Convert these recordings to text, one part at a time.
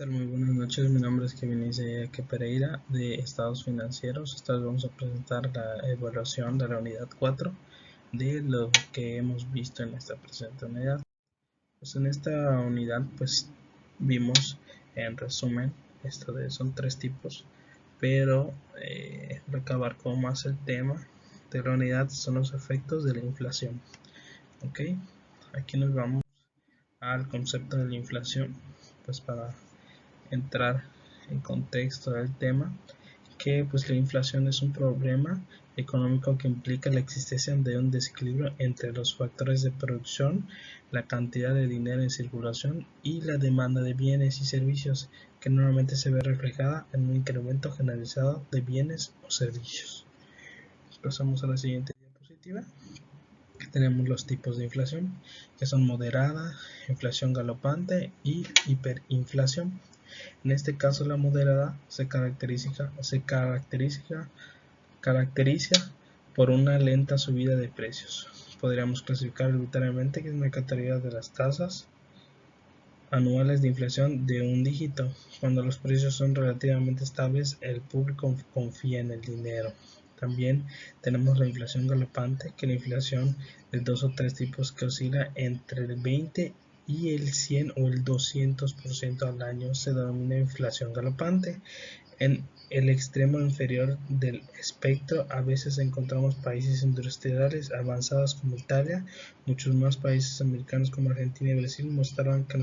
Tal? Muy buenas noches, mi nombre es Kevin Isaac Pereira de Estados Financieros. Esta vez vamos a presentar la evaluación de la unidad 4 de lo que hemos visto en esta presente unidad. Pues en esta unidad vimos en resumen, son tres tipos, pero lo que abarcó más el tema de la unidad son los efectos de la inflación. Ok, aquí nos vamos al concepto de la inflación, pues para entrar en contexto del tema, que pues la inflación es un problema económico que implica la existencia de un desequilibrio entre los factores de producción, la cantidad de dinero en circulación y la demanda de bienes y servicios, que normalmente se ve reflejada en un incremento generalizado de bienes o servicios. Pasamos a la siguiente diapositiva. Tenemos los tipos de inflación, que son moderada, inflación galopante y hiperinflación. En este caso, la moderada se caracteriza por una lenta subida de precios. Podríamos clasificar arbitrariamente en una categoría de las tasas anuales de inflación de un dígito. Cuando los precios son relativamente estables, el público confía en el dinero. También tenemos la inflación galopante, que es la inflación de dos o tres tipos que oscila entre el 20 y el 100 o el 200% al año. Se denomina inflación galopante. En el extremo inferior del espectro a veces encontramos países industriales avanzados como Italia. Muchos más países americanos como Argentina y Brasil mostraron que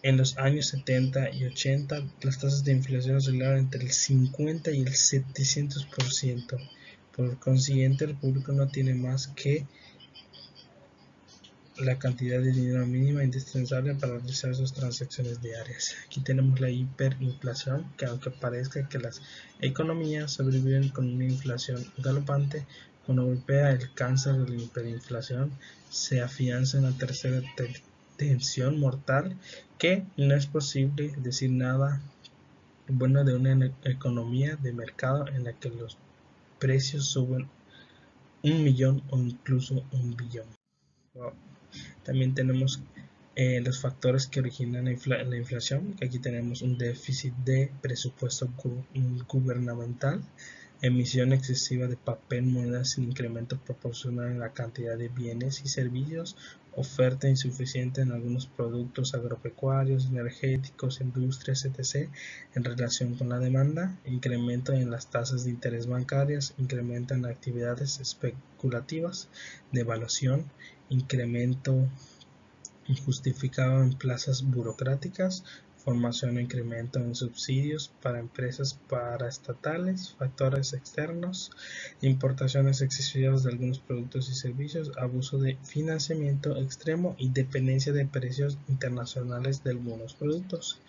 en los años 70 y 80 las tasas de inflación oscilaron entre el 50 y el 700%. Por consiguiente, el público no tiene más que la cantidad de dinero mínima indispensable para realizar sus transacciones diarias. Aquí tenemos la hiperinflación, que aunque parezca que las economías sobreviven con una inflación galopante, cuando golpea el cáncer de la hiperinflación se afianza una tercera tensión mortal, que no es posible decir nada bueno de una economía de mercado en la que los precios suben 1.000.000 o incluso 1.000.000.000. Wow. También tenemos los factores que originan la inflación, que aquí tenemos un déficit de presupuesto gubernamental, emisión excesiva de papel moneda sin incremento proporcional en la cantidad de bienes y servicios, oferta insuficiente en algunos productos agropecuarios, energéticos, industrias, etc. en relación con la demanda, incremento en las tasas de interés bancarias, incremento en actividades especulativas, devaluación, incremento injustificado en plazas burocráticas, formación o incremento en subsidios para empresas paraestatales, factores externos, importaciones excesivas de algunos productos y servicios, abuso de financiamiento extremo y dependencia de precios internacionales de algunos productos.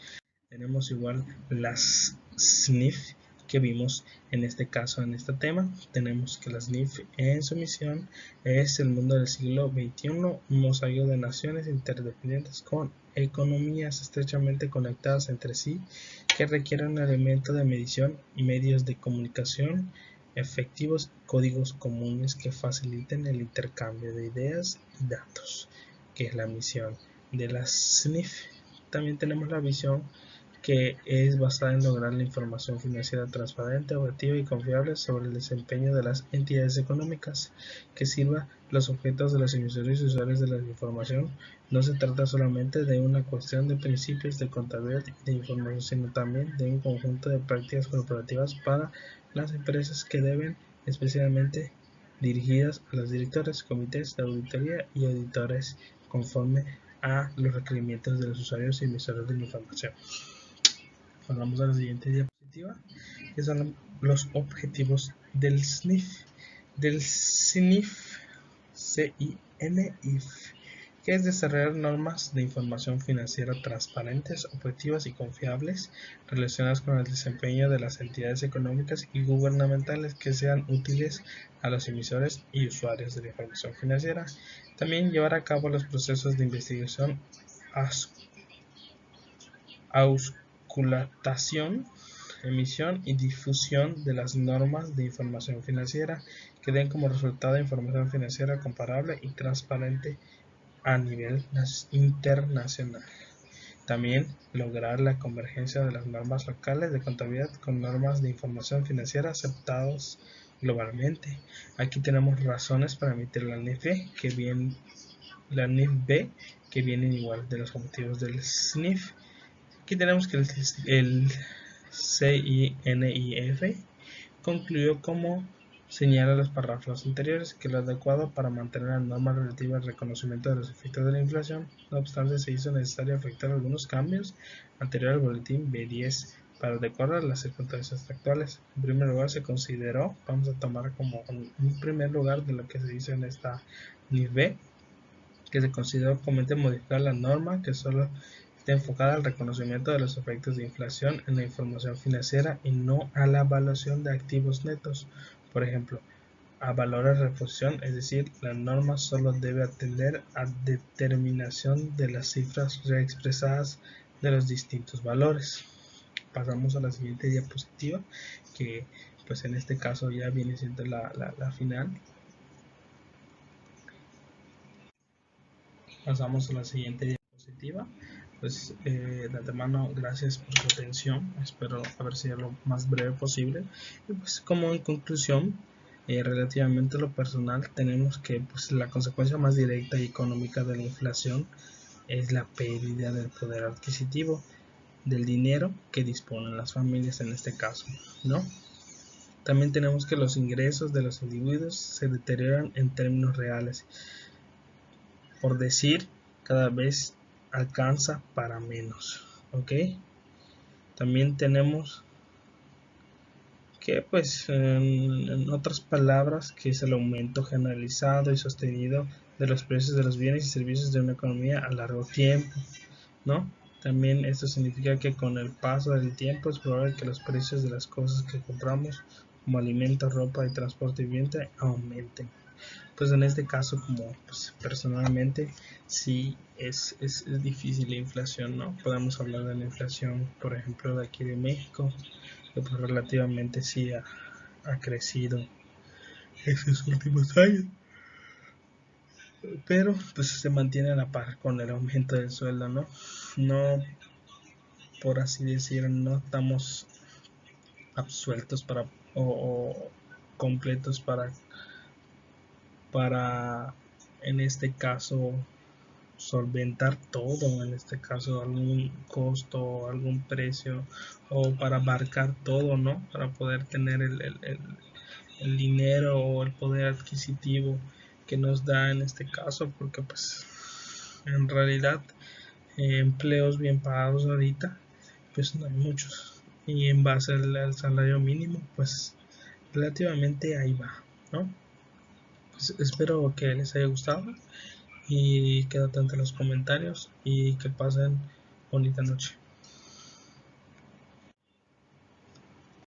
Tenemos igual las SNIF que vimos en este caso, en este tema. Tenemos que las SNIF en su misión es el mundo del siglo XXI, un mosaico de naciones interdependientes con economías estrechamente conectadas entre sí, que requieren un elemento de medición, medios de comunicación efectivos, códigos comunes que faciliten el intercambio de ideas y datos, que es la misión de las SNIF. También tenemos la visión, que es basada en lograr la información financiera transparente, objetiva y confiable sobre el desempeño de las entidades económicas, que sirva los objetos de los emisores y usuarios de la información. No se trata solamente de una cuestión de principios de contabilidad y de información, sino también de un conjunto de prácticas corporativas para las empresas que deben especialmente dirigidas a los directores, comités de auditoría y auditores conforme a los requerimientos de los usuarios y emisores de la información. Pasamos a la siguiente diapositiva, que son los objetivos del SNIF, CINIF, que es desarrollar normas de información financiera transparentes, objetivas y confiables relacionadas con el desempeño de las entidades económicas y gubernamentales que sean útiles a los emisores y usuarios de la información financiera. También llevar a cabo los procesos de investigación, auscultación, emisión y difusión de las normas de información financiera que den como resultado información financiera comparable y transparente a nivel internacional. También lograr la convergencia de las normas locales de contabilidad con normas de información financiera aceptados globalmente. Aquí tenemos razones para emitir la NIF que vienen, la NIF-B, que vienen igual de los objetivos del SNIF. Aquí tenemos que el CINIF concluyó como señala los párrafos anteriores que lo adecuado para mantener la norma relativa al reconocimiento de los efectos de la inflación. No obstante, se hizo necesario efectuar algunos cambios anterior al boletín B10 para adecuar las circunstancias actuales. En primer lugar, se consideró, vamos a tomar como un primer lugar de lo que se hizo en esta NIF-B, que se consideró conveniente modificar la norma que solo está enfocada al reconocimiento de los efectos de inflación en la información financiera y no a la evaluación de activos netos. Por ejemplo, a valores de reposición, es decir, la norma solo debe atender a determinación de las cifras reexpresadas de los distintos valores. Pasamos a la siguiente diapositiva, que pues en este caso ya viene siendo la final. Pasamos a la siguiente diapositiva. Pues de antemano, gracias por su atención. Espero haber sido lo más breve posible. Y pues como en conclusión, relativamente a lo personal, tenemos que pues, la consecuencia más directa y económica de la inflación es la pérdida del poder adquisitivo, del dinero que disponen las familias en este caso, ¿no? También tenemos que los ingresos de los individuos se deterioran en términos reales. Por decir, cada vez alcanza para menos, ¿ok? También tenemos que pues en otras palabras que es el aumento generalizado y sostenido de los precios de los bienes y servicios de una economía a largo tiempo, ¿no? También esto significa que con el paso del tiempo es probable que los precios de las cosas que compramos como alimentos, ropa y transporte y vivienda aumenten. Pues en este caso, como pues, personalmente sí es difícil la inflación, ¿no? Podemos hablar de la inflación, por ejemplo, de aquí de México, que pues relativamente sí ha crecido estos últimos años, pero pues se mantiene a la par con el aumento del sueldo, ¿no? No, por así decir, no estamos absueltos o completos para en este caso solventar todo, en este caso algún costo, algún precio o para abarcar todo, ¿no? Para poder tener el dinero o el poder adquisitivo que nos da en este caso, porque pues en realidad empleos bien pagados ahorita pues no hay muchos y en base al salario mínimo pues relativamente ahí va, ¿no? Pues espero que les haya gustado y quédate atento en los comentarios y que pasen bonita noche.